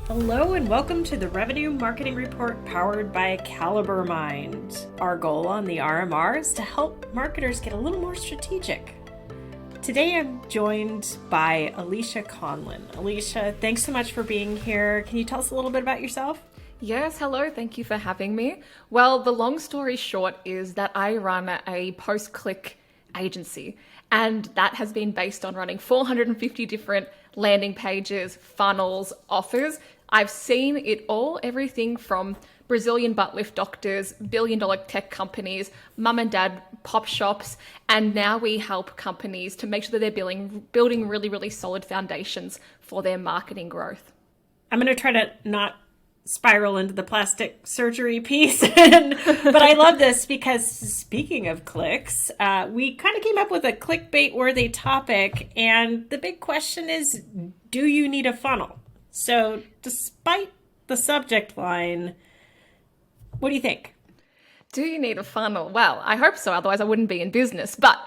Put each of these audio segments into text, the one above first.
Hello and welcome to the Revenue Marketing Report powered by Caliber Mind. Our goal on the RMR is to help marketers get a little more strategic. Today I'm joined by Alisha Conlin. Alisha, thanks so much for being here. Can you tell us a little bit about yourself? Yes, hello. Thank you for having me. Well, the long story short is that I run a post-click agency, and that has been based on running 450 different landing pages, funnels, offers. I've seen it all, everything from Brazilian butt lift doctors, billion-dollar tech companies, mum and dad pop shops, and now we help companies to make sure that they're building really, really solid foundations for their marketing growth. I'm going to try to not spiral into the plastic surgery piece, but I love this because speaking of clicks, we kind of came up with a clickbait worthy topic, and the big question is, do you need a funnel? So despite the subject line, what do you think? Do you need a funnel? Well, I hope so, otherwise I wouldn't be in business. But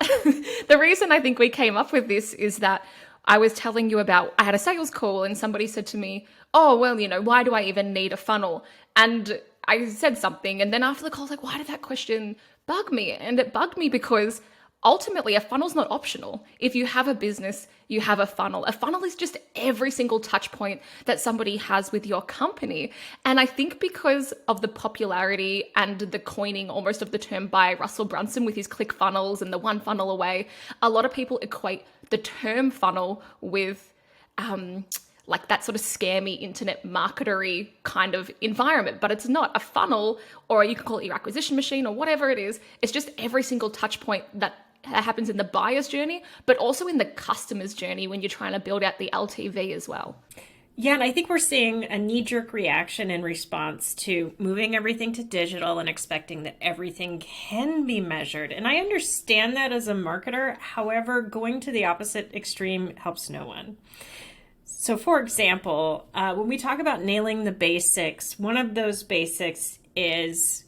the reason I think we came up with this is that I was telling you about, I had a sales call and somebody said to me, oh, well, why do I even need a funnel? And I said something, and then after the call, I was like, why did that question bug me? And it bugged me because ultimately a funnel's not optional. If you have a business, you have a funnel. A funnel is just every single touch point that somebody has with your company. And I think because of the popularity and the coining almost of the term by Russell Brunson with his click funnels and the one funnel away, a lot of people equate the term funnel with like that sort of scammy internet marketery kind of environment, but it's not. A funnel, or you can call it your acquisition machine or whatever it is, it's just every single touch point that happens in the buyer's journey, but also in the customer's journey when you're trying to build out the LTV as well. Yeah, and I think we're seeing a knee-jerk reaction in response to moving everything to digital and expecting that everything can be measured. And I understand that as a marketer. However, going to the opposite extreme helps no one. So for example, when we talk about nailing the basics, one of those basics is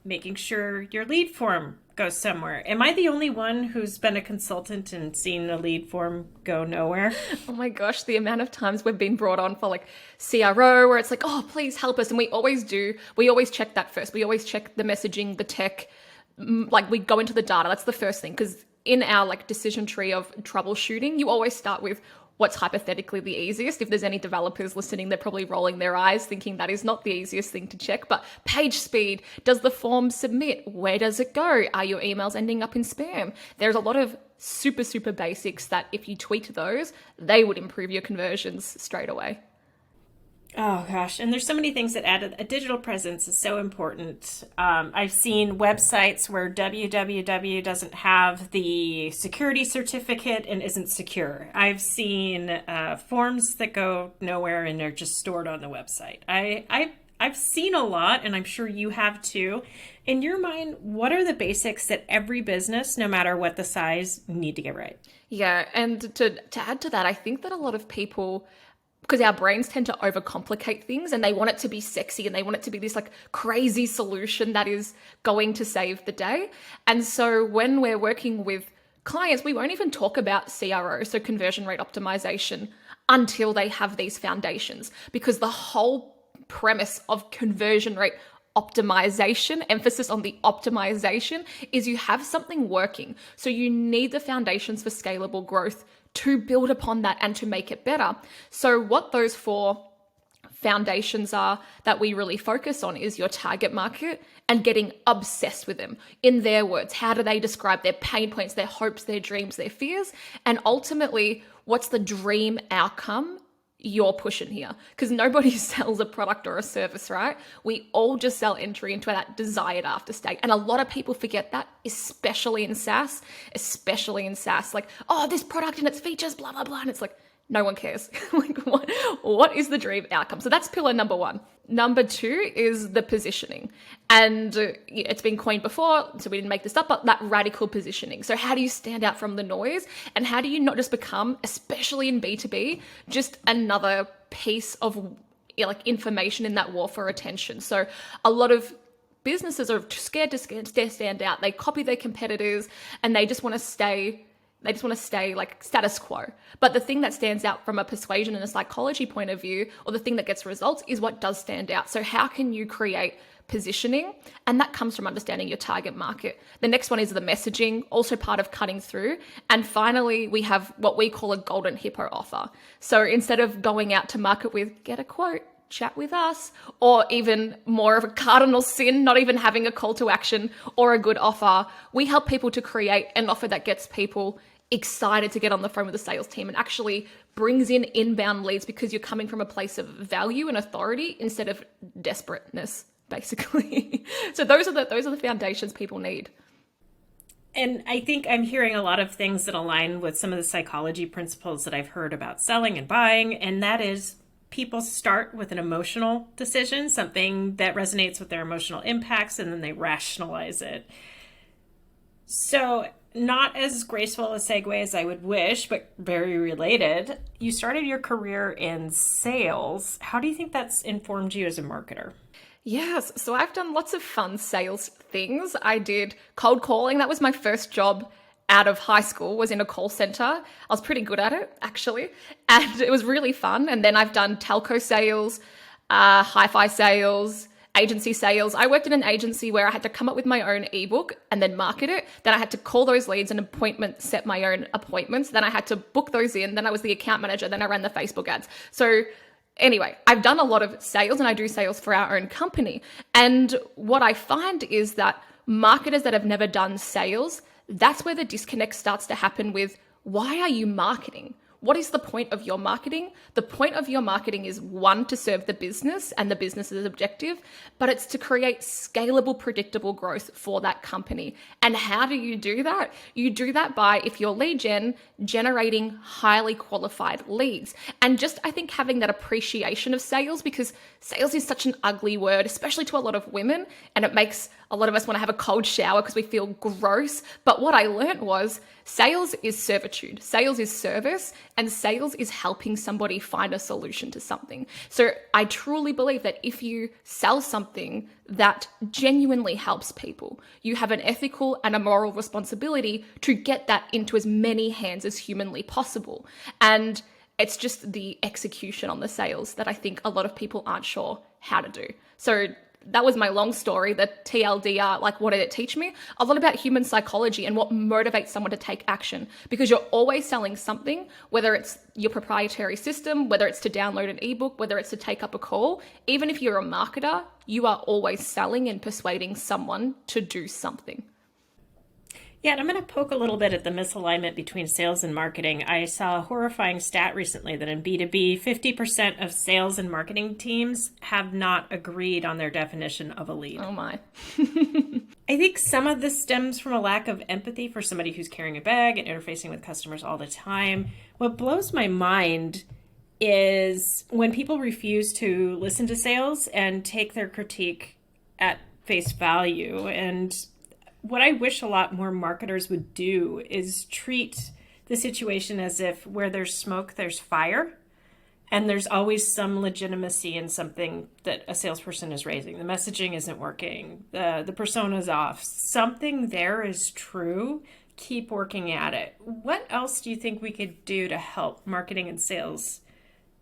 making sure your lead form goes somewhere. Am I the only one who's been a consultant and seen the lead form go nowhere? Oh my gosh, the amount of times we've been brought on for like CRO where it's like, oh, please help us. And we always do. We always check that first. We always check the messaging, the tech, like we go into the data. That's the first thing. Because in our like decision tree of troubleshooting, you always start with what's hypothetically the easiest. If there's any developers listening, they're probably rolling their eyes thinking that is not the easiest thing to check. But page speed, does the form submit? Where does it go? Are your emails ending up in spam? There's a lot of super, super basics that if you tweak those, they would improve your conversions straight away. Oh gosh, and there's so many things that add a digital presence is so important. I've seen websites where www doesn't have the security certificate and isn't secure. I've seen forms that go nowhere and they're just stored on the website. I've seen a lot, and I'm sure you have too. In your mind, what are the basics that every business, no matter what the size, need to get right? Yeah, and to add to that, I think that a lot of people, because our brains tend to overcomplicate things and they want it to be sexy and they want it to be this like crazy solution that is going to save the day. And so when we're working with clients, we won't even talk about CRO, so conversion rate optimization, until they have these foundations, because the whole premise of conversion rate optimization, emphasis on the optimization, is you have something working. So you need the foundations for scalable growth to build upon that and to make it better. So what those four foundations are that we really focus on is your target market and getting obsessed with them. In their words, how do they describe their pain points, their hopes, their dreams, their fears? And ultimately, what's the dream outcome you're pushing here? Because nobody sells a product or a service, right? We all just sell entry into that desired after state. And a lot of people forget that, especially in SaaS. Like, oh, this product and its features, blah, blah, blah. And it's like, no one cares. Like, what is the dream outcome? So that's pillar number one. Number two is the positioning. And it's been coined before, so we didn't make this up, but that radical positioning. So how do you stand out from the noise? And how do you not just become, especially in B2B, just another piece of like information in that war for attention? So a lot of businesses are scared to stand out. They copy their competitors and they just want to stay They just want to stay like status quo. But the thing that stands out from a persuasion and a psychology point of view, or the thing that gets results, is what does stand out. So how can you create positioning? And that comes from understanding your target market. The next one is the messaging, also part of cutting through. And finally, we have what we call a golden hippo offer. So instead of going out to market with get a quote, chat with us, or even more of a cardinal sin, not even having a call to action or a good offer, we help people to create an offer that gets people excited to get on the phone with the sales team and actually brings in inbound leads because you're coming from a place of value and authority instead of desperateness, basically. So those are the foundations people need. And I think I'm hearing a lot of things that align with some of the psychology principles that I've heard about selling and buying, and that is people start with an emotional decision, something that resonates with their emotional impacts, and then they rationalize it. So not as graceful a segue as I would wish, but very related. You started your career in sales. How do you think that's informed you as a marketer? Yes, so I've done lots of fun sales things. I did cold calling. That was my first job out of high school, was in a call center. I was pretty good at it, actually, and it was really fun. And then I've done telco sales, hi-fi sales, agency sales. I worked in an agency where I had to come up with my own ebook and then market it. Then I had to call those leads and set my own appointments. Then I had to book those in. Then I was the account manager. Then I ran the Facebook ads. So anyway, I've done a lot of sales, and I do sales for our own company. And what I find is that marketers that have never done sales, that's where the disconnect starts to happen with, why are you marketing? What is the point of your marketing? The point of your marketing is, one, to serve the business and the business's objective, but it's to create scalable, predictable growth for that company. And how do you do that? You do that by, if you're lead gen, generating highly qualified leads. And just, I think, having that appreciation of sales, because sales is such an ugly word, especially to a lot of women, and it makes a lot of us want to have a cold shower because we feel gross. But what I learned was sales is servitude, sales is service, and sales is helping somebody find a solution to something. So I truly believe that if you sell something that genuinely helps people, you have an ethical and a moral responsibility to get that into as many hands as humanly possible. And it's just the execution on the sales that I think a lot of people aren't sure how to do. So that was my long story, the TLDR, like what did it teach me? A lot about human psychology and what motivates someone to take action, because you're always selling something, whether it's your proprietary system, whether it's to download an ebook, whether it's to take up a call. Even if you're a marketer, you are always selling and persuading someone to do something. Yeah, and I'm going to poke a little bit at the misalignment between sales and marketing. I saw a horrifying stat recently that in B2B, 50% of sales and marketing teams have not agreed on their definition of a lead. Oh my. I think some of this stems from a lack of empathy for somebody who's carrying a bag and interfacing with customers all the time. What blows my mind is when people refuse to listen to sales and take their critique at face value. And what I wish a lot more marketers would do is treat the situation as if where there's smoke, there's fire. And there's always some legitimacy in something that a salesperson is raising. The messaging isn't working. The persona's off. Something there is true. Keep working at it. What else do you think we could do to help marketing and sales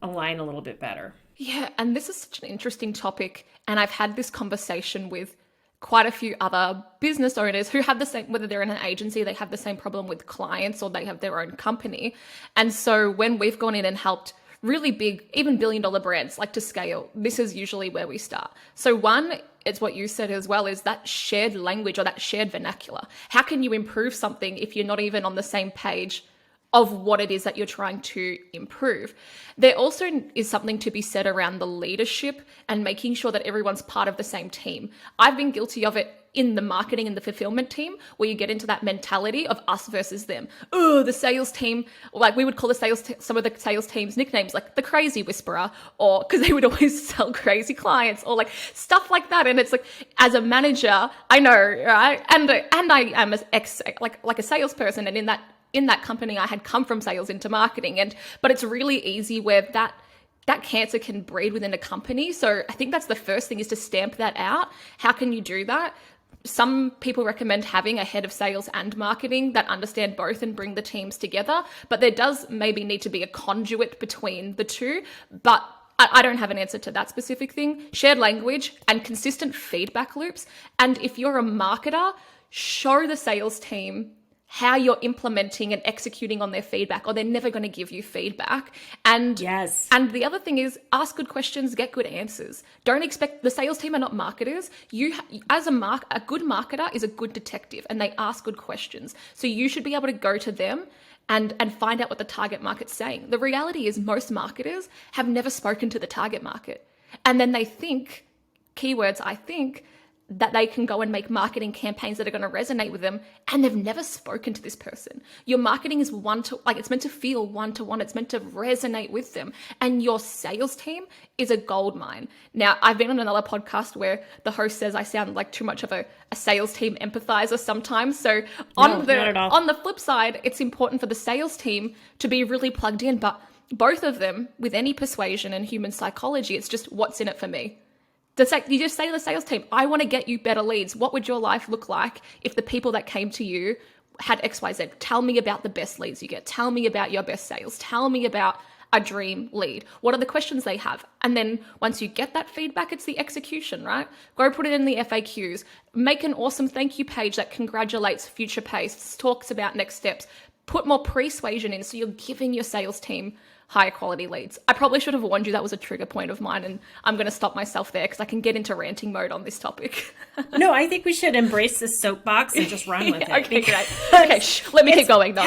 align a little bit better? Yeah, and this is such an interesting topic. And I've had this conversation with quite a few other business owners who have the same, whether they're in an agency, they have the same problem with clients, or they have their own company. And so when we've gone in and helped really big, even billion-dollar brands like to scale, this is usually where we start. So one, it's what you said as well, is that shared language or that shared vernacular. How can you improve something if you're not even on the same page of what it is that you're trying to improve? There also is something to be said around the leadership and making sure that everyone's part of the same team. I've been guilty of it in the marketing and the fulfillment team, where you get into that mentality of us versus them. Oh, the sales team, like we would call some of the sales team's nicknames like the crazy whisperer, or because they would always sell crazy clients, or like stuff like that. And it's like, as a manager, I know, right? And I am like a salesperson, and in that company, I had come from sales into marketing, but it's really easy where that cancer can breed within a company. So I think that's the first thing, is to stamp that out. How can you do that? some people recommend having a head of sales and marketing that understand both and bring the teams together. But there does maybe need to be a conduit between the two. But I don't have an answer to that specific thing. Shared language and consistent feedback loops. And if you're a marketer, show the sales team how you're implementing and executing on their feedback, or they're never going to give you feedback. And yes. And the other thing is, ask good questions, get good answers. Don't expect, the sales team are not marketers. You, as a good marketer is a good detective, and they ask good questions. So you should be able to go to them and find out what the target market's saying. The reality is most marketers have never spoken to the target market. And then they think, keywords, I think, that they can go and make marketing campaigns that are going to resonate with them, and they've never spoken to this person. Your marketing is it's meant to feel one-to-one. It's meant to resonate with them. And your sales team is a gold mine. Now, I've been on another podcast where the host says I sound like too much of a sales team empathizer sometimes. So on the flip side, it's important for the sales team to be really plugged in, but both of them, with any persuasion and human psychology, it's just what's in it for me. You just say to the sales team, I want to get you better leads. What would your life look like if the people that came to you had XYZ? Tell me about the best leads you get. Tell me about your best sales. Tell me about a dream lead. What are the questions they have? And then once you get that feedback, it's the execution, right? Go put it in the FAQs. Make an awesome thank you page that congratulates future posts, talks about next steps. Put more persuasion in so you're giving your sales team higher quality leads. I probably should have warned you that was a trigger point of mine, and I'm going to stop myself there because I can get into ranting mode on this topic. No, I think we should embrace this soapbox and just run with it. Okay, great. Okay, let me keep going. No,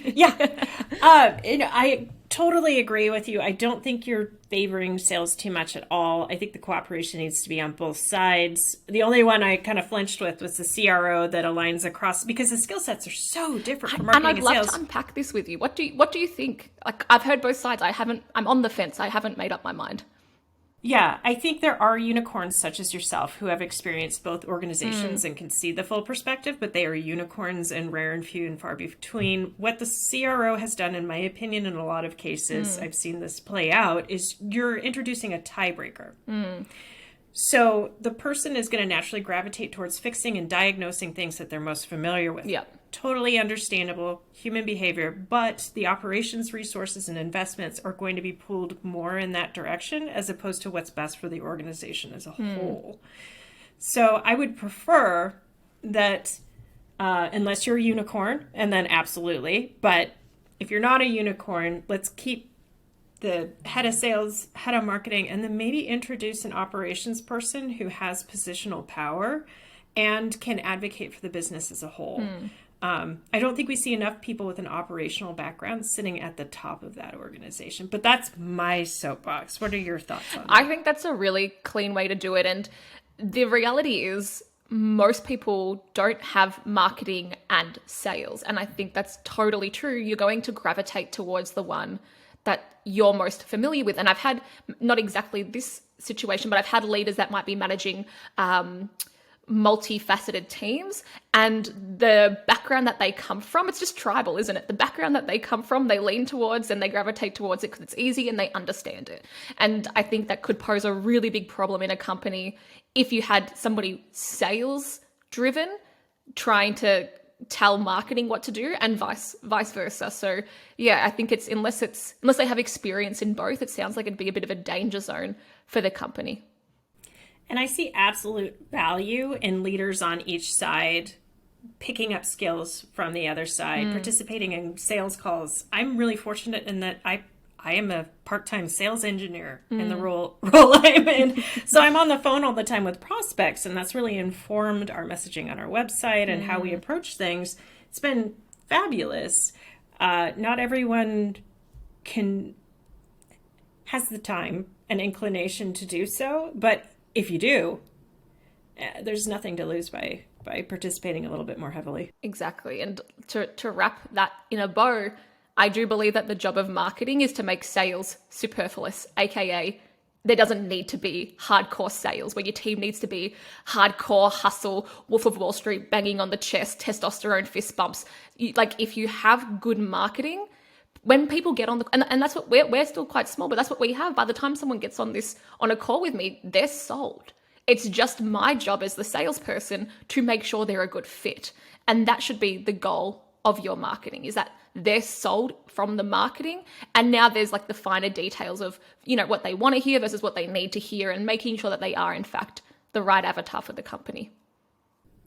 yeah. I totally agree with you. I don't think you're favoring sales too much at all. I think the cooperation needs to be on both sides. The only one I kind of flinched with was the CRO that aligns across, because the skill sets are so different from marketing and sales. And I'd love to unpack this with you. What do you think? Like, I've heard both sides. I'm on the fence. I haven't made up my mind. Yeah, I think there are unicorns such as yourself who have experienced both organizations and can see the full perspective, but they are unicorns and rare and few and far between. What the CRO has done, in my opinion, in a lot of cases, I've seen this play out, is you're introducing a tiebreaker. So the person is going to naturally gravitate towards fixing and diagnosing things that they're most familiar with. Yep. Totally understandable human behavior, but the operations, resources, and investments are going to be pulled more in that direction as opposed to what's best for the organization as a whole. So I would prefer that, unless you're a unicorn, and then absolutely, but if you're not a unicorn, let's keep the head of sales, head of marketing, and then maybe introduce an operations person who has positional power and can advocate for the business as a whole. I don't think we see enough people with an operational background sitting at the top of that organization, but that's my soapbox. What are your thoughts on that? I think that's a really clean way to do it. And the reality is most people don't have marketing and sales. And I think that's totally true. You're going to gravitate towards the one that you're most familiar with. And I've had, not exactly this situation, but I've had leaders that might be managing multifaceted teams, and the background that they come from, it's just tribal, isn't it? The background that they come from, they lean towards and they gravitate towards it because it's easy and they understand it. And I think that could pose a really big problem in a company if you had somebody sales driven trying to tell marketing what to do, and vice versa. So yeah, I think unless they have experience in both, it sounds like it'd be a bit of a danger zone for the company. And I see absolute value in leaders on each side picking up skills from the other side, participating in sales calls. I'm really fortunate in that I am a part-time sales engineer in the role I'm in. So I'm on the phone all the time with prospects, and that's really informed our messaging on our website and how we approach things. It's been fabulous. Not everyone has the time and inclination to do so, but if you do, there's nothing to lose by participating a little bit more heavily. Exactly. And to wrap that in a bow, I do believe that the job of marketing is to make sales superfluous, aka there doesn't need to be hardcore sales where your team needs to be hardcore hustle, Wolf of Wall Street, banging on the chest, testosterone fist bumps. If you have good marketing, when people get on and that's what we're still quite small, but that's what we have. By the time someone gets on a call with me, they're sold. It's just my job as the salesperson to make sure they're a good fit. And that should be the goal of your marketing, is that they're sold from the marketing. And now there's like the finer details of, what they want to hear versus what they need to hear, and making sure that they are in fact the right avatar for the company.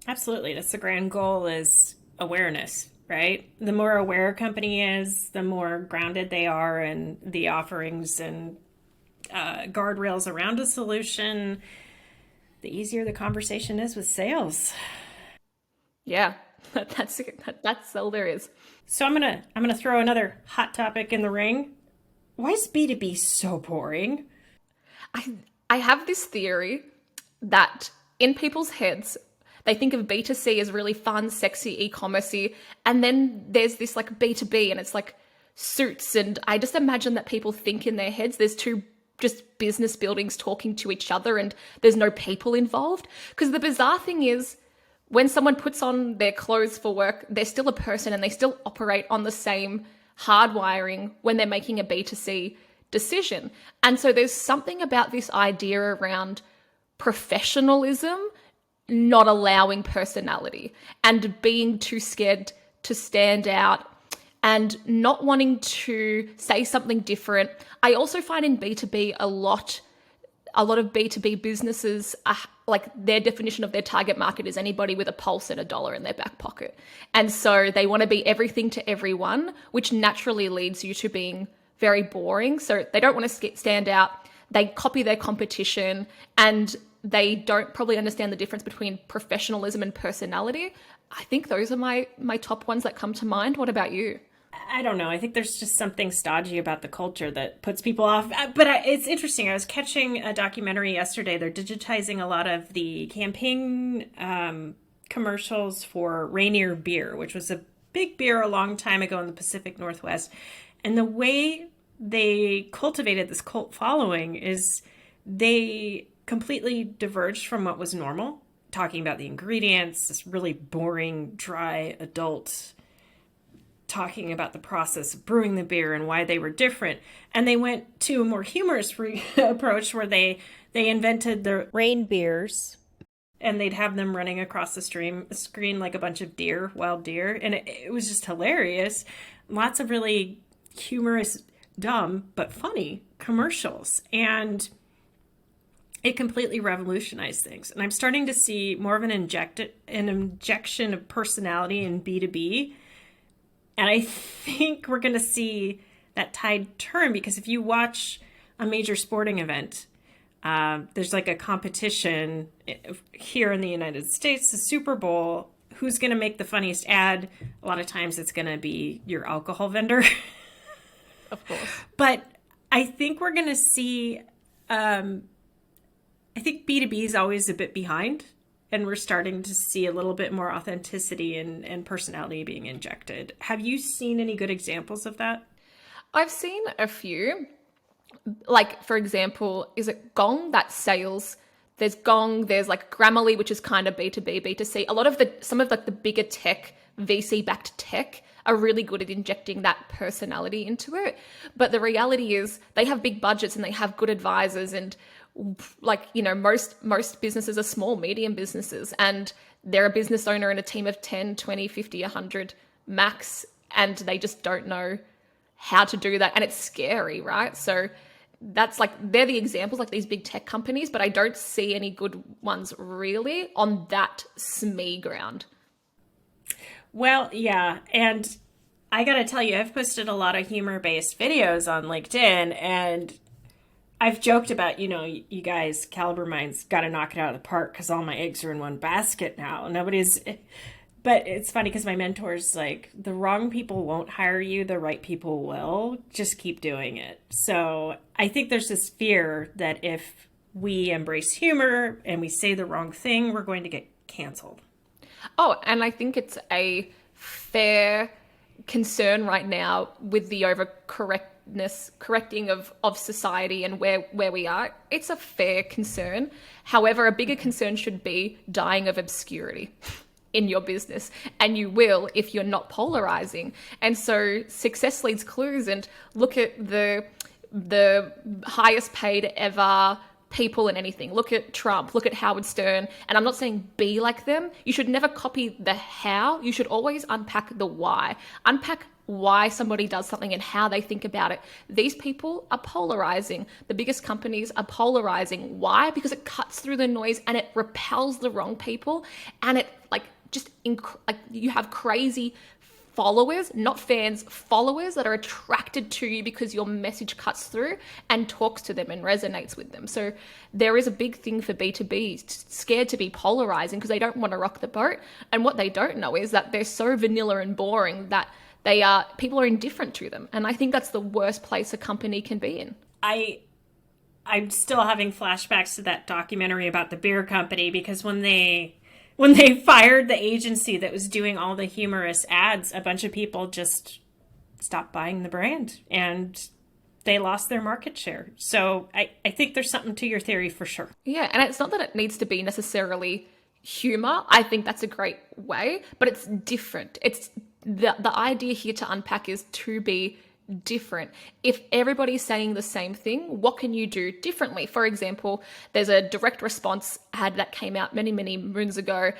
Absolutely. That's the grand goal, is awareness, right? The more aware a company is, the more grounded they are in the offerings and guardrails around a solution, the easier the conversation is with sales. Yeah, that's all there is. So I'm gonna throw another hot topic in the ring. Why is B2B so boring? I have this theory that in people's heads, they think of B2C as really fun, sexy, e-commercey, and then there's this like B2B, and it's like suits, and I just imagine that people think in their heads there's two just business buildings talking to each other and there's no people involved. Because the bizarre thing is, when someone puts on their clothes for work, they're still a person and they still operate on the same hardwiring when they're making a B2C decision. And so there's something about this idea around professionalism not allowing personality and being too scared to stand out and not wanting to say something different. I also find in B2B a lot of B2B businesses are like, their definition of their target market is anybody with a pulse and $1 in their back pocket. And so they want to be everything to everyone, which naturally leads you to being very boring. So they don't want to stand out. They copy their competition, and they don't probably understand the difference between professionalism and personality. I think those are my top ones that come to mind. What about you? I don't know. I think there's just something stodgy about the culture that puts people off. But it's interesting. I was catching a documentary yesterday. They're digitizing a lot of the campaign commercials for Rainier beer, which was a big beer a long time ago in the Pacific Northwest. And the way they cultivated this cult following is they completely diverged from what was normal, talking about the ingredients, this really boring, dry, adult, talking about the process of brewing the beer and why they were different. And they went to a more humorous approach where they invented the rain beers, and they'd have them running across the screen like a bunch of deer, wild deer. And it was just hilarious. Lots of really humorous, dumb, but funny commercials. And it completely revolutionized things. And I'm starting to see more of an injection of personality in B2B. And I think we're going to see that tide turn, because if you watch a major sporting event, there's like a competition here in the United States, the Super Bowl, who's going to make the funniest ad. A lot of times it's going to be your alcohol vendor. Of course. But I think we're going to see, I think B2B is always a bit behind, and we're starting to see a little bit more authenticity and personality being injected. Have you seen any good examples of that? I've seen a few. Like, for example, is it Gong? That's sales. There's Gong, there's like Grammarly, which is kind of B2B, B2C. Some of like the bigger tech, VC-backed tech, are really good at injecting that personality into it. But the reality is they have big budgets and they have good advisors, and most businesses are small, medium businesses, and they're a business owner and a team of 10, 20, 50, 100 max, and they just don't know how to do that. And it's scary, right? So that's like, they're the examples, like these big tech companies, but I don't see any good ones really on that SME ground. Well, yeah. And I got to tell you, I've posted a lot of humor-based videos on LinkedIn, and I've joked about, you guys, Caliber Minds, got to knock it out of the park because all my eggs are in one basket now. But it's funny because my mentor's like, the wrong people won't hire you, the right people will. Just keep doing it. So I think there's this fear that if we embrace humor and we say the wrong thing, we're going to get canceled. Oh, and I think it's a fair concern right now with the correcting of society and where we are. It's a fair concern. However, a bigger concern should be dying of obscurity in your business, and you will if you're not polarizing. And so success leads clues, and look at the highest paid ever people in anything. Look at Trump, look at Howard Stern. And I'm not saying be like them. You should never copy the how. You should always unpack the why. Unpack why somebody does something and how they think about it. These people are polarizing. The biggest companies are polarizing. Why? Because it cuts through the noise and it repels the wrong people. And it you have crazy followers, not fans, followers that are attracted to you because your message cuts through and talks to them and resonates with them. So there is a big thing for B2B, scared to be polarizing because they don't want to rock the boat. And what they don't know is that they're so vanilla and boring that people are indifferent to them. And I think that's the worst place a company can be in. I'm still having flashbacks to that documentary about the beer company, because when they fired the agency that was doing all the humorous ads, a bunch of people just stopped buying the brand and they lost their market share. So I think there's something to your theory for sure. Yeah, and it's not that it needs to be necessarily humor. I think that's a great way, but it's different. It's the idea here to unpack is to be different. If everybody's saying the same thing, what can you do differently? For example, there's a direct response ad that came out many, many moons ago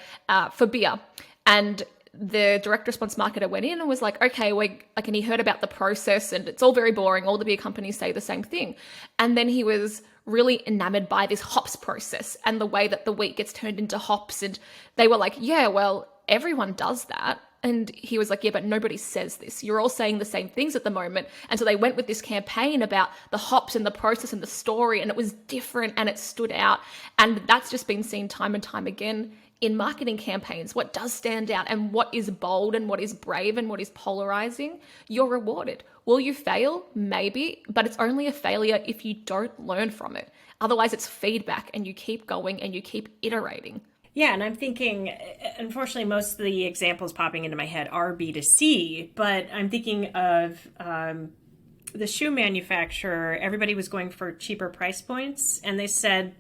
for beer. And the direct response marketer went in and was like, okay, and he heard about the process and it's all very boring. All the beer companies say the same thing. And then he was really enamored by this hops process and the way that the wheat gets turned into hops. And they were like, yeah, well, everyone does that. And he was like, yeah, but nobody says this. You're all saying the same things at the moment. And so they went with this campaign about the hops and the process and the story, and it was different and it stood out. And that's just been seen time and time again in marketing campaigns. What does stand out and what is bold and what is brave and what is polarizing, you're rewarded. Will you fail? Maybe, but it's only a failure if you don't learn from it. Otherwise, it's feedback and you keep going and you keep iterating. Yeah, and I'm thinking, unfortunately, most of the examples popping into my head are B2C, but I'm thinking of the shoe manufacturer. Everybody was going for cheaper price points, and they said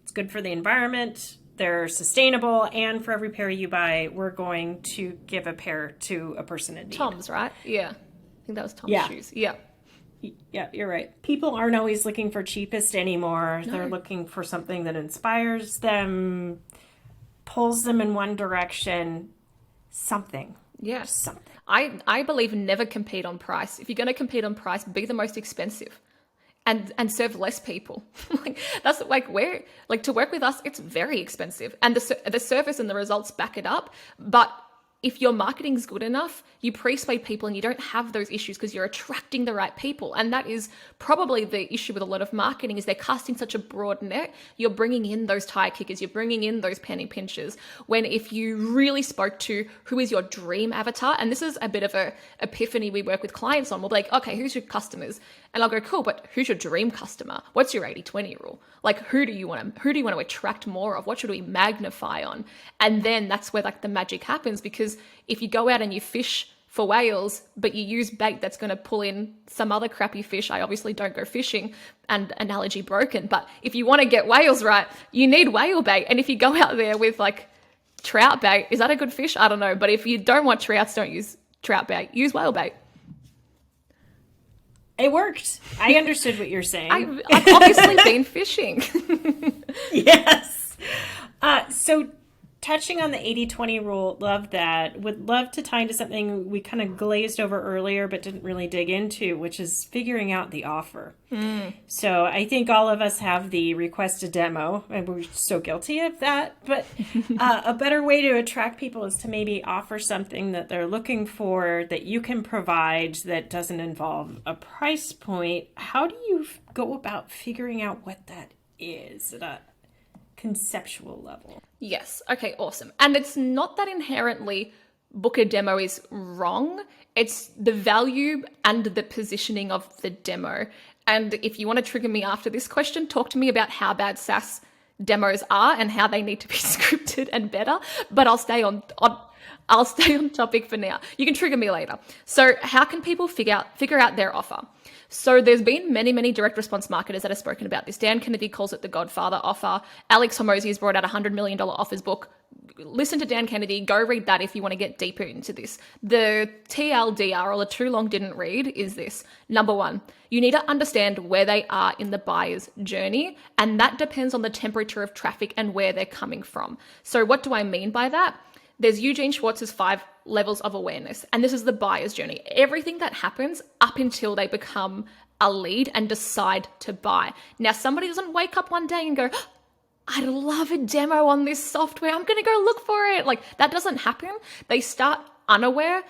it's good for the environment, they're sustainable, and for every pair you buy, we're going to give a pair to a person in need. Tom's, right? Yeah. I think that was Tom's shoes. Yeah. Yeah, you're right. People aren't always looking for cheapest anymore. No. They're looking for something that inspires them, pulls them in one direction, something. Yeah. Something. I believe never compete on price. If you're going to compete on price, be the most expensive and serve less people. That's to work with us, it's very expensive. And the service and the results back it up. But if your marketing's good enough, you persuade people and you don't have those issues because you're attracting the right people. And that is probably the issue with a lot of marketing, is they're casting such a broad net. You're bringing in those tire kickers, you're bringing in those penny pinchers. When if you really spoke to who is your dream avatar, and this is a bit of a epiphany we work with clients on, we'll be like, okay, who's your customers? And I'll go, cool, but who's your dream customer? What's your 80-20 rule? Like, who do you want to attract more of? What should we magnify on? And then that's where the magic happens, because if you go out and you fish for whales, but you use bait that's going to pull in some other crappy fish, I obviously don't go fishing, and analogy broken, but if you want to get whales right, you need whale bait. And if you go out there with trout bait, is that a good fish? I don't know. But if you don't want trouts, don't use trout bait, use whale bait. It worked. I understood what you're saying. I've obviously been fishing. Yes. So touching on the 80-20 rule, love that. Would love to tie into something we kind of glazed over earlier but didn't really dig into, which is figuring out the offer. So I think all of us have the request a demo, and we're so guilty of that. But a better way to attract people is to maybe offer something that they're looking for that you can provide that doesn't involve a price point. How do you go about figuring out what that is at a conceptual level? Yes. Okay, awesome. And it's not that inherently book a demo is wrong. It's the value and the positioning of the demo. And if you want to trigger me after this question, talk to me about how bad SaaS demos are and how they need to be scripted and better. But I'll stay on topic for now. You can trigger me later. So how can people figure out their offer? So there's been many, many direct response marketers that have spoken about this. Dan Kennedy calls it the Godfather offer. Alex Hormozi has brought out $100 million offers book. listen to Dan Kennedy, go read that if you want to get deeper into this. The TLDR, or the too long didn't read, is this. Number one, you need to understand where they are in the buyer's journey, and that depends on the temperature of traffic and where they're coming from. So what do I mean by that? There's Eugene Schwartz's 5 levels of awareness, and this is the buyer's journey. Everything that happens up until they become a lead and decide to buy. Now, somebody doesn't wake up one day and go, I'd love a demo on this software, I'm going to go look for it. Like, that doesn't happen. They start unaware,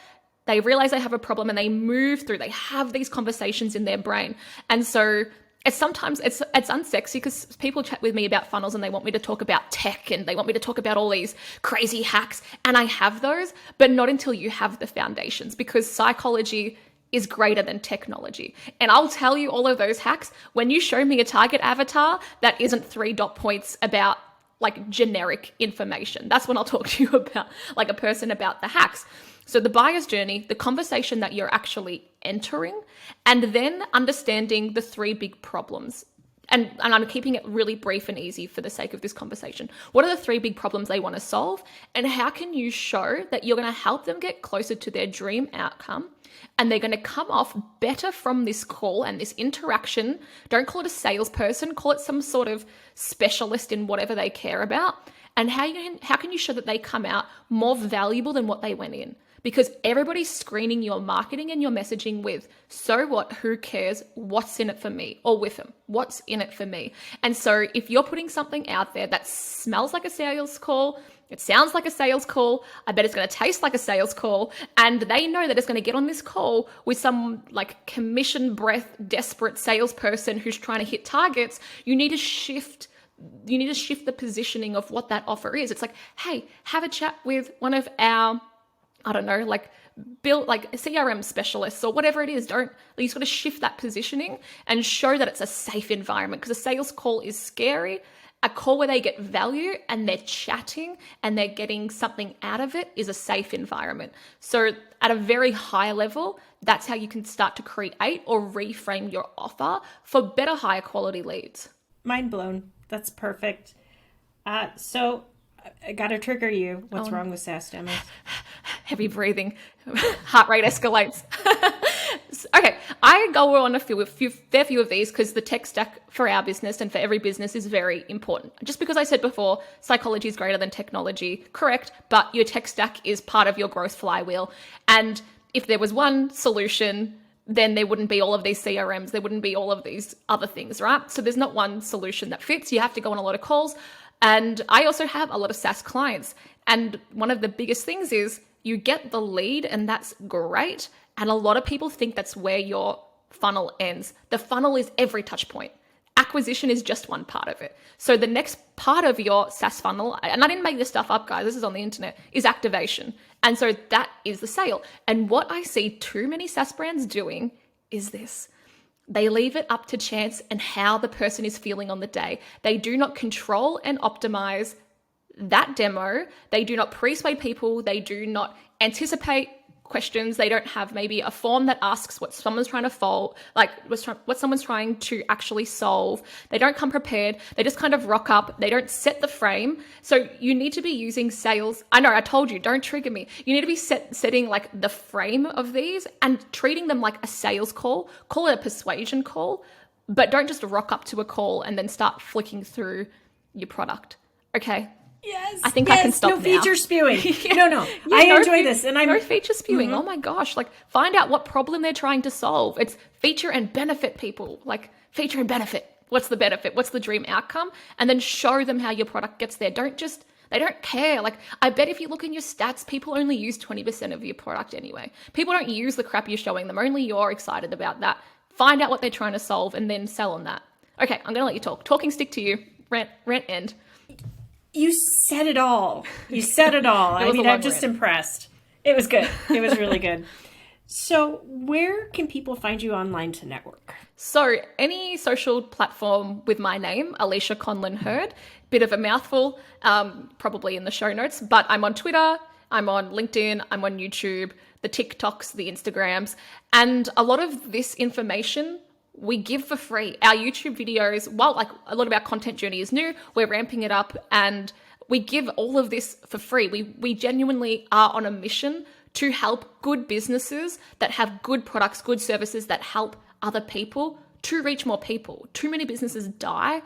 they realize they have a problem, and they move through, they have these conversations in their brain. And so it's unsexy because people chat with me about funnels and they want me to talk about tech and they want me to talk about all these crazy hacks. And I have those, but not until you have the foundations, because psychology is greater than technology. And I'll tell you all of those hacks when you show me a target avatar that isn't 3 dot points about like generic information. That's when I'll talk to you about like a person about the hacks. So the buyer's journey, the conversation that you're actually entering, and then understanding the 3 big problems. And I'm keeping it really brief and easy for the sake of this conversation. What are the 3 big problems they want to solve? And how can you show that you're going to help them get closer to their dream outcome? And they're going to come off better from this call and this interaction. Don't call it a salesperson, call it some sort of specialist in whatever they care about. And how can you show that they come out more valuable than what they went in? Because everybody's screening your marketing and your messaging with, so what, who cares, what's in it for me, or with them, what's in it for me. And so if you're putting something out there that smells like a sales call, it sounds like a sales call, I bet it's going to taste like a sales call, and they know that it's going to get on this call with some like commission breath, desperate salesperson who's trying to hit targets, you need to shift the positioning of what that offer is. It's like, hey, have a chat with one of our, I don't know, like build like CRM specialists or whatever it is. You just got to shift that positioning and show that it's a safe environment, because a sales call is scary. A call where they get value and they're chatting and they're getting something out of it is a safe environment. So at a very high level, that's how you can start to create or reframe your offer for better, higher quality leads. Mind blown. That's perfect. So I got to trigger you. What's wrong with SaaS demos? Heavy breathing, heart rate escalates. Okay, I go on a fair few of these because the tech stack for our business and for every business is very important. Just because I said before, psychology is greater than technology, correct, but your tech stack is part of your growth flywheel. And if there was one solution, then there wouldn't be all of these CRMs, there wouldn't be all of these other things, right? So there's not one solution that fits. You have to go on a lot of calls. And I also have a lot of SaaS clients. And one of the biggest things is you get the lead, and that's great. And a lot of people think that's where your funnel ends. The funnel is every touch point. Acquisition is just one part of it. So the next part of your SaaS funnel, and I didn't make this stuff up, guys, this is on the internet, is activation. And so that is the sale. And what I see too many SaaS brands doing is this. They leave it up to chance and how the person is feeling on the day. They do not control and optimize that demo. They do not persuade people. They do not anticipate questions. They don't have maybe a form that asks what someone's trying to what someone's trying to actually solve. They don't come prepared. They just kind of rock up. They don't set the frame. So you need to be using sales. I know, I told you, don't trigger me. You need to be setting like the frame of these and treating them like a sales call. Call it a persuasion call, but don't just rock up to a call and then start flicking through your product. Okay. Yes. I think I can stop now. No feature spewing. Yeah. No. Yeah, I enjoy this. And I'm no feature spewing. Oh my gosh. Like, find out what problem they're trying to solve. It's feature and benefit people. Like, feature and benefit. What's the benefit? What's the dream outcome? And then show them how your product gets there. They don't care. Like, I bet if you look in your stats, people only use 20% of your product anyway. People don't use the crap you're showing them. Only you're excited about that. Find out what they're trying to solve and then sell on that. Okay, I'm going to let you talk. Talking stick to you. Rant end. You said it all. I'm just impressed. It was good. It was really good. So where can people find you online to network? So any social platform with my name, Alisha Conlin-Hurd, bit of a mouthful, probably in the show notes, but I'm on Twitter, I'm on LinkedIn, I'm on YouTube, the TikToks, the Instagrams, and a lot of this information we give for free. Our YouTube videos, while like a lot of our content journey is new, we're ramping it up, and We give all of this for free. We genuinely are on a mission to help good businesses that have good products, good services that help other people to reach more people. Too many businesses die.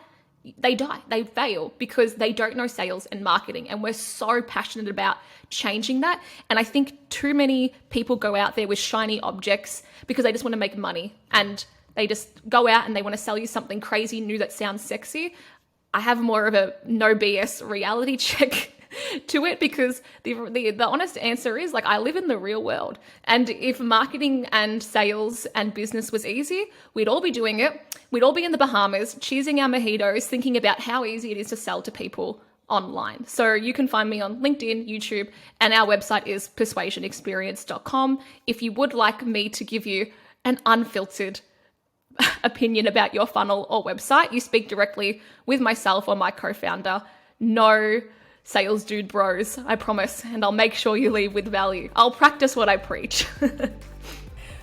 They fail because they don't know sales and marketing. And we're so passionate about changing that. And I think too many people go out there with shiny objects because they just want to make money. And they just go out and they want to sell you something crazy new that sounds sexy. I have more of a no BS reality check to it, because the honest answer is, like, I live in the real world. And if marketing and sales and business was easy, we'd all be doing it. We'd all be in the Bahamas, cheesing our mojitos, thinking about how easy it is to sell to people online. So you can find me on LinkedIn, YouTube, and our website is persuasionexperience.com. If you would like me to give you an unfiltered opinion about your funnel or website, you speak directly with myself or my co-founder. No sales dude bros, I promise, and I'll make sure you leave with value. I'll practice what I preach.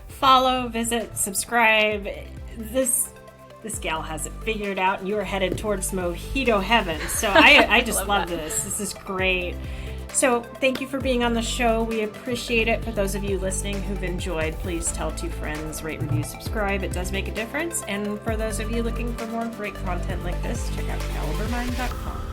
Follow, visit, subscribe. This gal has it figured out, and you are headed towards mojito heaven. So I just love this. This is great. So thank you for being on the show. We appreciate it. For those of you listening who've enjoyed, please tell 2 friends, rate, review, subscribe. It does make a difference. And for those of you looking for more great content like this, check out calibermind.com.